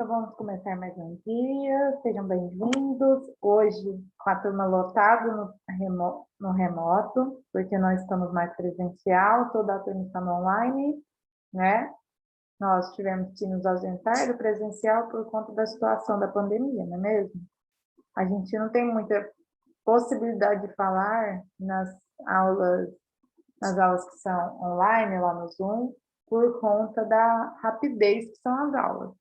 Então, vamos começar mais um dia. Sejam bem-vindos. Hoje, com a turma lotada no remoto, porque nós estamos mais presencial, toda a turma está no online, né? Nós tivemos que nos ausentar do presencial por conta da situação da pandemia, não é mesmo? A gente não tem muita possibilidade de falar aulas, nas aulas que são online, lá no Zoom, por conta da rapidez que são as aulas.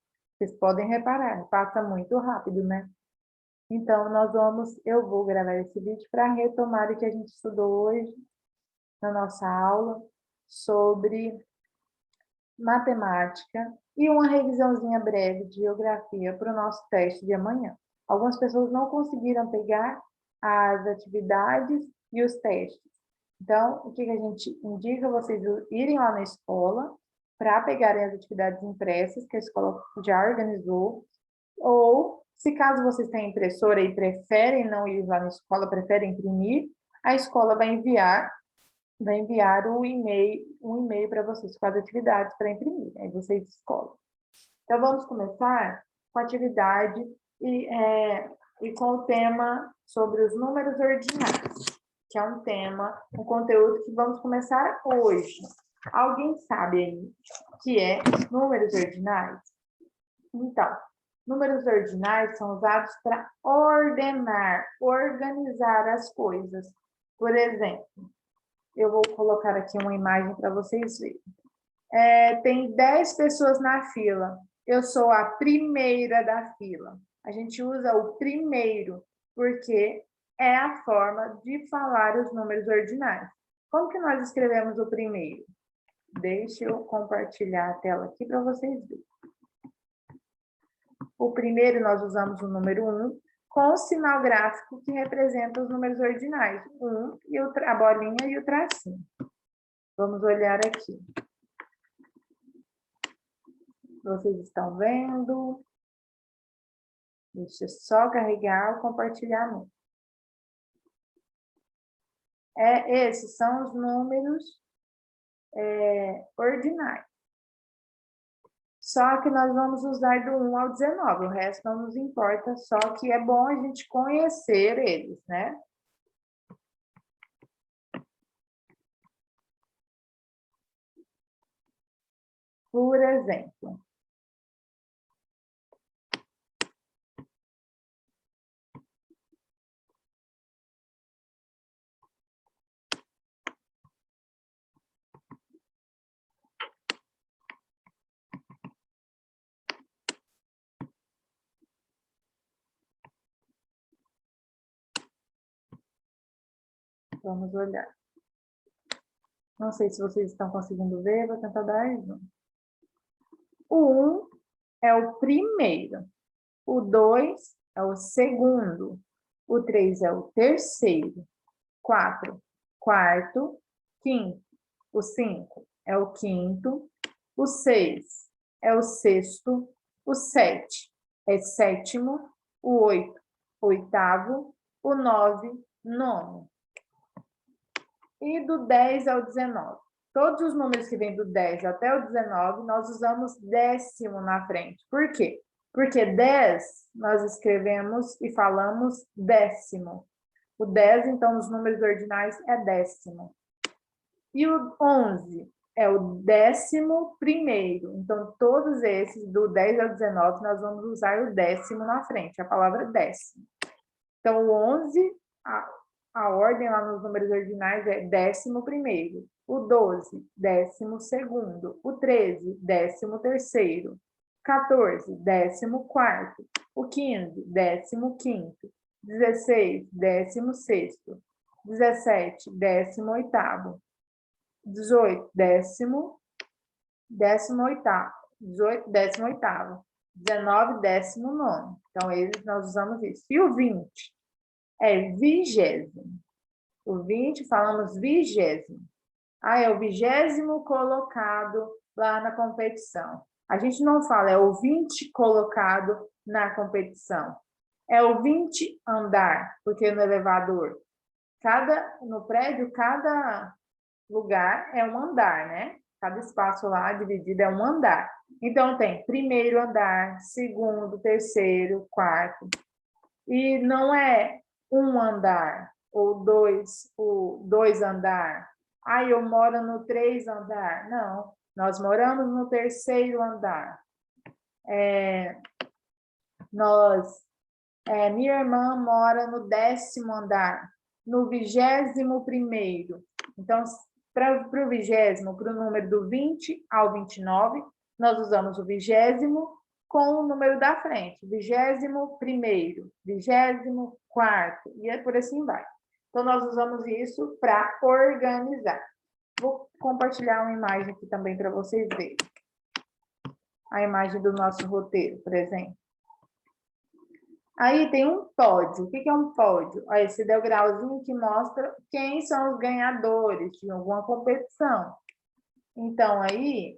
Vocês podem reparar, passa muito rápido, né? Então, eu vou gravar esse vídeo para retomar o que a gente estudou hoje na nossa aula sobre matemática e uma revisãozinha breve de geografia para o nosso teste de amanhã. Algumas pessoas não conseguiram pegar as atividades e os testes. Então, o que a gente indica vocês irem lá na escola para pegarem as atividades impressas que a escola já organizou, ou, se caso vocês tenham impressora e preferem não ir lá na escola, preferem imprimir, a escola vai enviar um e-mail para vocês com as atividades para imprimir, aí vocês escolhem. Então, vamos começar com a atividade e com o tema sobre os números ordinários, que é um conteúdo que vamos começar hoje. Alguém sabe aí o que é números ordinários? Então, números ordinários são usados para organizar as coisas. Por exemplo, eu vou colocar aqui uma imagem para vocês verem. Tem 10 pessoas na fila. Eu sou a primeira da fila. A gente usa o primeiro, porque é a forma de falar os números ordinários. Como que nós escrevemos o primeiro? Deixa eu compartilhar a tela aqui para vocês verem. O primeiro, nós usamos o número 1, com o sinal gráfico que representa os números ordinais. 1, e a bolinha e o tracinho. Vamos olhar aqui. Vocês estão vendo? Deixa eu só carregar o compartilhamento. Esses são os números ordinais. Só que nós vamos usar do 1 ao 19, o resto não nos importa, só que é bom a gente conhecer eles, né? Por exemplo, vamos olhar. Não sei se vocês estão conseguindo ver, vou tentar dar zoom. O 1 é o primeiro, o 2 é o segundo, o 3 é o terceiro, 4, quarto, quinto, o 5 é o quinto, o 6 é o sexto, o 7 é sétimo, o 8, oitavo, o 9, nono. E do 10 ao 19. Todos os números que vêm do 10 até o 19, nós usamos décimo na frente. Por quê? Porque 10, nós escrevemos e falamos décimo. O 10, então, nos números ordinais, é décimo. E o 11 é o 11º. Então, todos esses, do 10 ao 19, nós vamos usar o décimo na frente, a palavra décimo. Então, o 11, a ordem lá nos números ordinais é 11º. O 12, 12º. O 13, 13º. 14, 14º. O 15, 15º. 16, 16º. 17, 18º. 18, 18º. 18, 18º. 19, 19º. Então, nós usamos isso. E o 20 é 20º. O 20, falamos 20º. É o 20º colocado lá na competição. A gente não fala, é o 20 colocado na competição. É o 20 andar, porque no elevador, no prédio, cada lugar é um andar, né? Cada espaço lá dividido é um andar. Então, tem primeiro andar, segundo, terceiro, quarto. E não é um andar ou dois andar. Ah, eu moro no 3 andar. Não, nós moramos no terceiro andar. Minha irmã mora no 10º andar, no 21º. Então, para o 20º, para o número do 20 ao 29, nós usamos o 20º com o número da frente, 21º, 24º, e por assim vai. Então, nós usamos isso para organizar. Vou compartilhar uma imagem aqui também para vocês verem. A imagem do nosso roteiro, por exemplo. Aí tem um pódio. O que é um pódio? Esse degrauzinho que mostra quem são os ganhadores de alguma competição. Então, aí...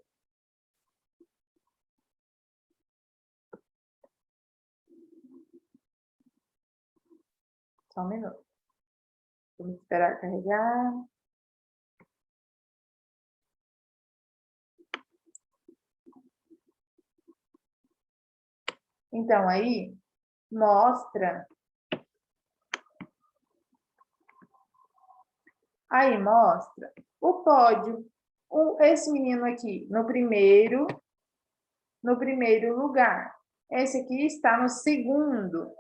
Só um minuto. Vamos esperar carregar. Então, aí mostra... Aí mostra o pódio. Esse menino aqui, no primeiro lugar. Esse aqui está no segundo.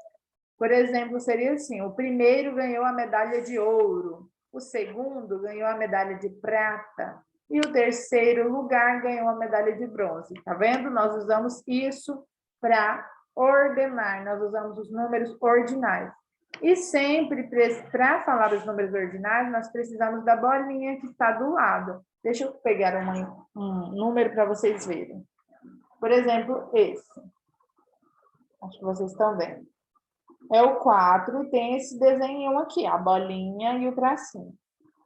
Por exemplo, seria assim, o primeiro ganhou a medalha de ouro, o segundo ganhou a medalha de prata e o terceiro lugar ganhou a medalha de bronze. Tá vendo? Nós usamos isso para ordenar, nós usamos os números ordinais. E sempre, para falar os números ordinais, nós precisamos da bolinha que está do lado. Deixa eu pegar um número para vocês verem. Por exemplo, esse. Acho que vocês estão vendo. É o 4 e tem esse desenho aqui, a bolinha e o tracinho.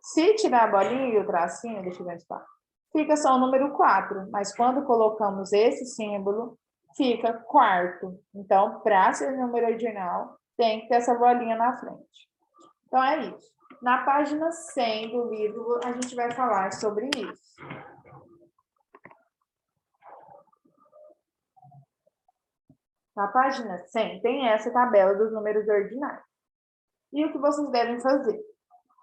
Se tirar a bolinha e o tracinho, deixa eu ver onde está, fica só o número 4, mas quando colocamos esse símbolo, fica quarto. Então, para ser número ordinal, tem que ter essa bolinha na frente. Então, é isso. Na página 100 do livro, a gente vai falar sobre isso. Na página 100 tem essa tabela dos números ordinais. E o que vocês devem fazer?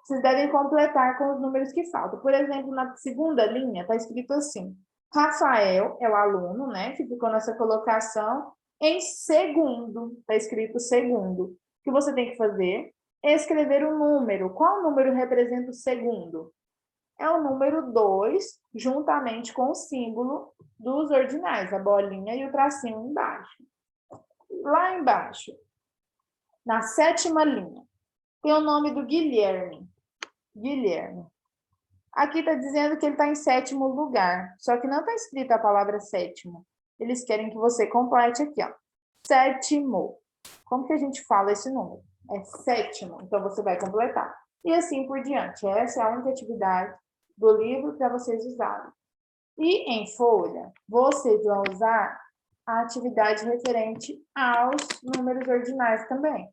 Vocês devem completar com os números que faltam. Por exemplo, na segunda linha está escrito assim: Rafael é o aluno, né, que ficou nessa colocação em segundo. Está escrito segundo. O que você tem que fazer é escrever um número. Qual número representa o segundo? É o número 2, juntamente com o símbolo dos ordinais, a bolinha e o tracinho embaixo. Lá embaixo, na 7ª linha, tem o nome do Guilherme. Guilherme. Aqui está dizendo que ele está em 7º lugar, só que não está escrita a palavra sétimo. Eles querem que você complete aqui, ó. 7º. Como que a gente fala esse número? É 7º, então você vai completar. E assim por diante. Essa é a única atividade do livro para vocês usarem. E em folha, vocês vão usar a atividade referente aos números ordinais também.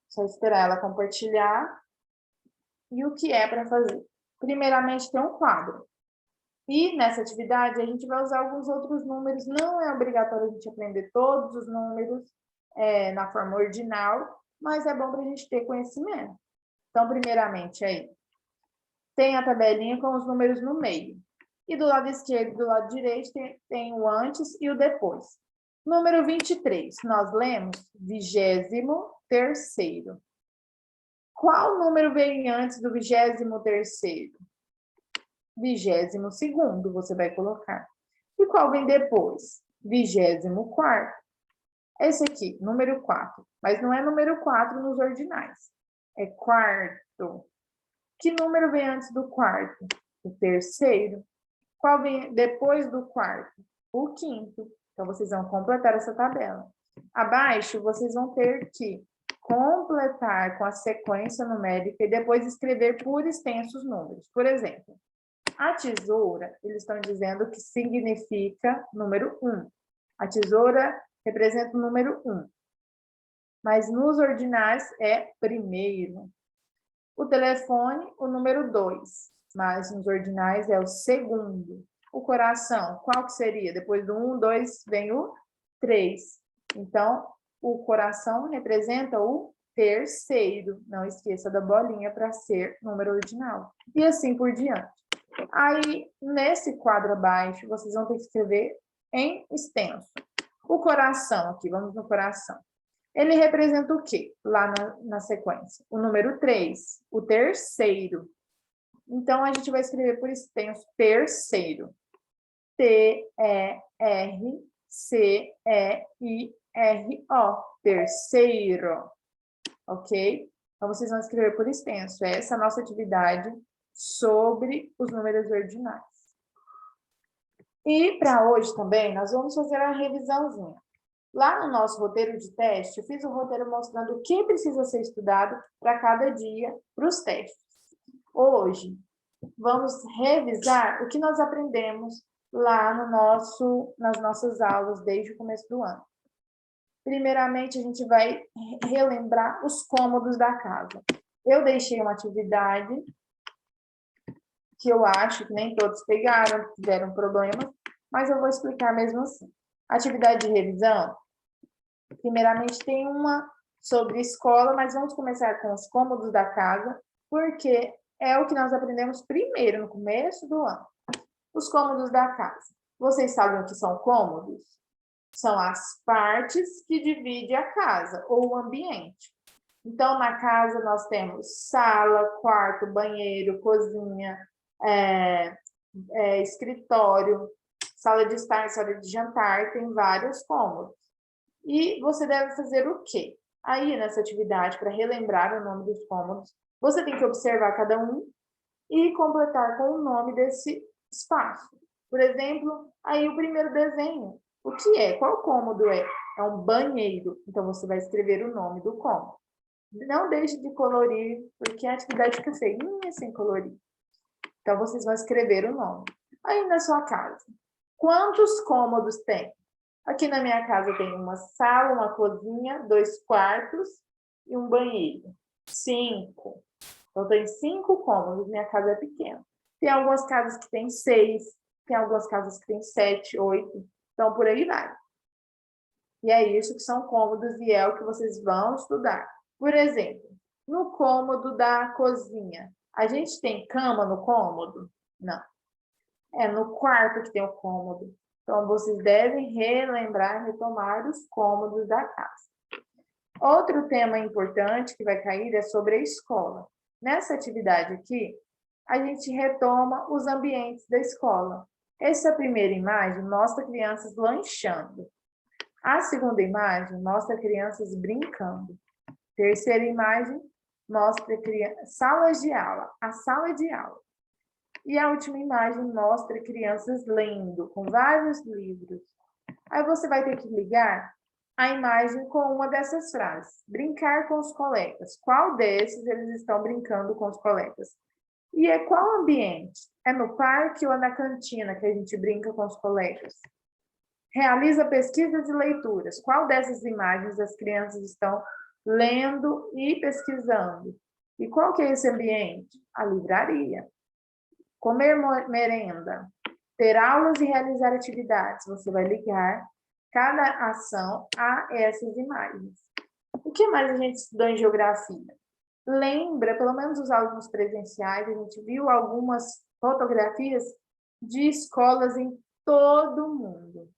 Só esperar ela compartilhar. E o que é para fazer? Primeiramente, tem um quadro. E nessa atividade, a gente vai usar alguns outros números. Não é obrigatório a gente aprender todos os números na forma ordinal, mas é bom para a gente ter conhecimento. Então, primeiramente, aí, tem a tabelinha com os números no meio. E do lado esquerdo e do lado direito tem o antes e o depois. Número 23, nós lemos 23º. Qual número vem antes do 23º? 22º, você vai colocar. E qual vem depois? 24º. Esse aqui, número 4. Mas não é número 4 nos ordinais. É quarto. Que número vem antes do quarto? O terceiro. Qual vem depois do quarto? O quinto. Então, vocês vão completar essa tabela. Abaixo, vocês vão ter que completar com a sequência numérica e depois escrever por extensos números. Por exemplo, a tesoura, eles estão dizendo que significa número 1. A tesoura representa o número 1. Mas nos ordinais é primeiro. O telefone, o número 2. mas nos ordinais é o segundo. O coração, qual que seria? Depois do 1, 2, vem o 3. Então, o coração representa o terceiro. Não esqueça da bolinha para ser número ordinal. E assim por diante. Aí, nesse quadro abaixo, vocês vão ter que escrever em extenso. O coração aqui, vamos no coração. Ele representa o quê? Lá na sequência. O número 3, o terceiro. Então, a gente vai escrever por extenso terceiro. T-E-R-C-E-I-R-O. Terceiro. Ok? Então, vocês vão escrever por extenso. Essa é a nossa atividade sobre os números ordinais. E para hoje também, nós vamos fazer a revisãozinha. Lá no nosso roteiro de teste, eu fiz um roteiro mostrando o que precisa ser estudado para cada dia para os testes. Hoje, vamos revisar o que nós aprendemos lá nas nossas aulas desde o começo do ano. Primeiramente, a gente vai relembrar os cômodos da casa. Eu deixei uma atividade que eu acho que nem todos pegaram, tiveram problemas, mas eu vou explicar mesmo assim. Atividade de revisão, primeiramente tem uma sobre escola, mas vamos começar com os cômodos da casa, porque é o que nós aprendemos primeiro, no começo do ano. Os cômodos da casa. Vocês sabem o que são cômodos? São as partes que dividem a casa, ou o ambiente. Então, na casa, nós temos sala, quarto, banheiro, cozinha, escritório, sala de estar, sala de jantar, tem vários cômodos. E você deve fazer o quê? Aí, nessa atividade, para relembrar o nome dos cômodos, você tem que observar cada um e completar com o nome desse espaço. Por exemplo, aí o primeiro desenho. O que é? Qual cômodo é? É um banheiro. Então, você vai escrever o nome do cômodo. Não deixe de colorir, porque a atividade fica feinha sem colorir. Então, vocês vão escrever o nome. Aí, na sua casa, quantos cômodos tem? Aqui na minha casa tem uma sala, uma cozinha, 2 quartos e um banheiro. 5. Então, tem 5 cômodos. Minha casa é pequena. Tem algumas casas que tem 6, tem algumas casas que tem 7, 8. Então, por aí vai. E é isso que são cômodos e é o que vocês vão estudar. Por exemplo, no cômodo da cozinha, a gente tem cama no cômodo? Não. É no quarto que tem o cômodo. Então, vocês devem relembrar, retomar os cômodos da casa. Outro tema importante que vai cair é sobre a escola. Nessa atividade aqui, a gente retoma os ambientes da escola. Essa primeira imagem mostra crianças lanchando. A segunda imagem mostra crianças brincando. Terceira imagem mostra salas de aula, a sala de aula. E a última imagem mostra crianças lendo, com vários livros. Aí você vai ter que ligar a imagem com uma dessas frases. Brincar com os colegas. Qual desses eles estão brincando com os colegas? E é qual ambiente? É no parque ou é na cantina que a gente brinca com os colegas? Realiza pesquisas e leituras. Qual dessas imagens as crianças estão lendo e pesquisando? E qual que é esse ambiente? A livraria. Comer merenda. Ter aulas e realizar atividades. Você vai ligar cada ação a essas imagens. O que mais a gente estudou em geografia? Lembra, pelo menos os alunos presenciais, a gente viu algumas fotografias de escolas em todo o mundo.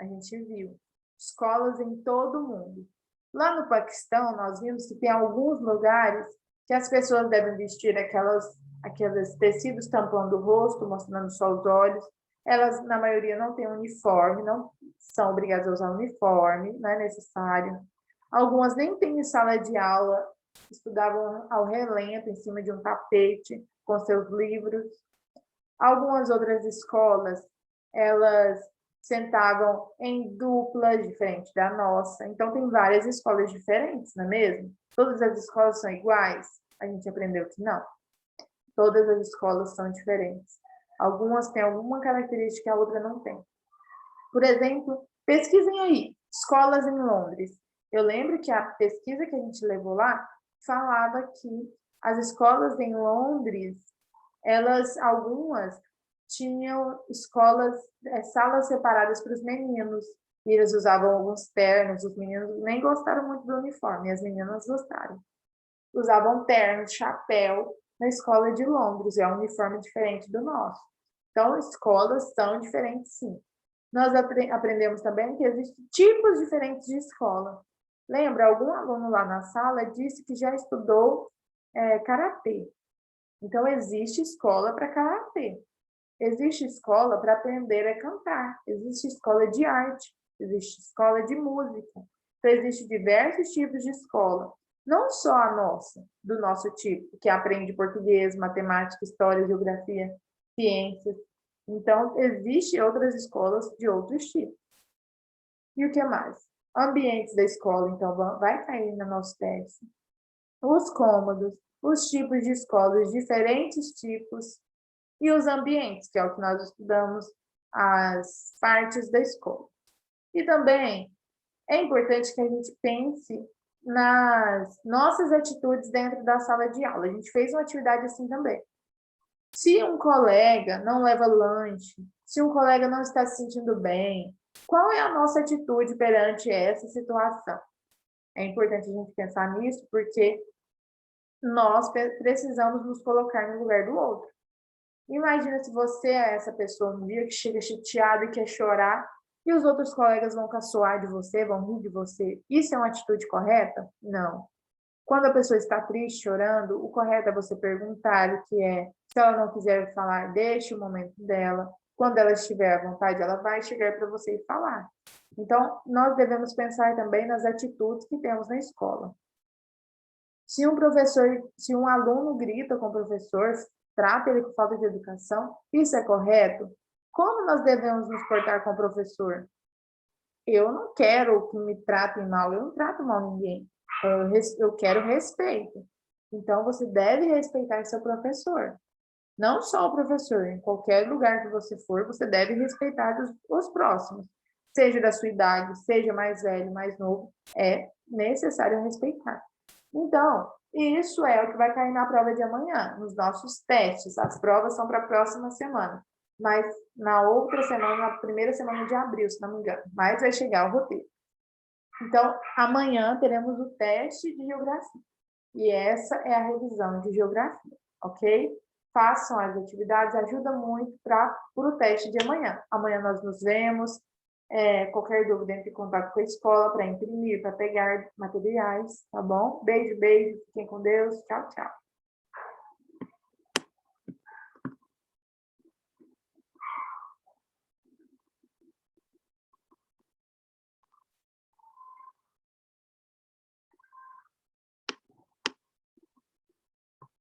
A gente viu escolas em todo o mundo. Lá no Paquistão, nós vimos que tem alguns lugares que as pessoas devem vestir aqueles tecidos tampando o rosto, mostrando só os olhos. Elas, na maioria, não têm uniforme, não são obrigadas a usar uniforme, não é necessário. Algumas nem têm sala de aula, estudavam ao relento, em cima de um tapete, com seus livros. Algumas outras escolas, elas sentavam em dupla, diferente da nossa. Então, tem várias escolas diferentes, não é mesmo? Todas as escolas são iguais? A gente aprendeu que não. Todas as escolas são diferentes. Algumas têm alguma característica que a outra não tem. Por exemplo, pesquisem aí, escolas em Londres. Eu lembro que a pesquisa que a gente levou lá falava que as escolas em Londres algumas tinham salas separadas para os meninos, e eles usavam alguns ternos, os meninos nem gostaram muito do uniforme, as meninas gostaram. Usavam terno, chapéu, na escola de Londres, é um uniforme diferente do nosso. Então, escolas são diferentes, sim. Nós aprendemos também que existem tipos diferentes de escola. Lembra, algum aluno lá na sala disse que já estudou karatê. Então, existe escola para karatê. Existe escola para aprender a cantar. Existe escola de arte. Existe escola de música. Então, existem diversos tipos de escola. Não só a nossa, do nosso tipo, que aprende português, matemática, história, geografia, ciências. Então, existem outras escolas de outros tipos. E o que mais? Ambientes da escola, então, vai cair no nosso teste. Os cômodos, os tipos de escola, os diferentes tipos, e os ambientes, que é o que nós estudamos, as partes da escola. E também é importante que a gente pense nas nossas atitudes dentro da sala de aula. A gente fez uma atividade assim também. Se um colega não leva lanche, se um colega não está se sentindo bem, qual é a nossa atitude perante essa situação? É importante a gente pensar nisso, porque nós precisamos nos colocar no lugar do outro. Imagina se você é essa pessoa um dia que chega chateada e quer chorar, e os outros colegas vão caçoar de você, vão rir de você. Isso é uma atitude correta? Não. Quando a pessoa está triste, chorando, o correto é você perguntar o que é. Se ela não quiser falar, deixe o momento dela. Quando ela estiver à vontade, ela vai chegar para você e falar. Então, nós devemos pensar também nas atitudes que temos na escola. Se um aluno grita com o professor, trata ele com falta de educação, isso é correto? Como nós devemos nos portar com o professor? Eu não quero que me tratem mal, eu não trato mal ninguém. Eu quero respeito. Então, você deve respeitar seu professor. Não só o professor, em qualquer lugar que você for, você deve respeitar os próximos. Seja da sua idade, seja mais velho, mais novo, é necessário respeitar. Então, isso é o que vai cair na prova de amanhã, nos nossos testes. As provas são para a próxima semana, mas na outra semana, na primeira semana de abril, se não me engano, mas vai chegar o roteiro. Então, amanhã teremos o teste de geografia, e essa é a revisão de geografia, ok? Façam as atividades, ajuda muito para o teste de amanhã. Amanhã nós nos vemos. Qualquer dúvida, entre em contato com a escola para imprimir, para pegar materiais, tá bom? Beijo, beijo, fiquem com Deus. Tchau, tchau.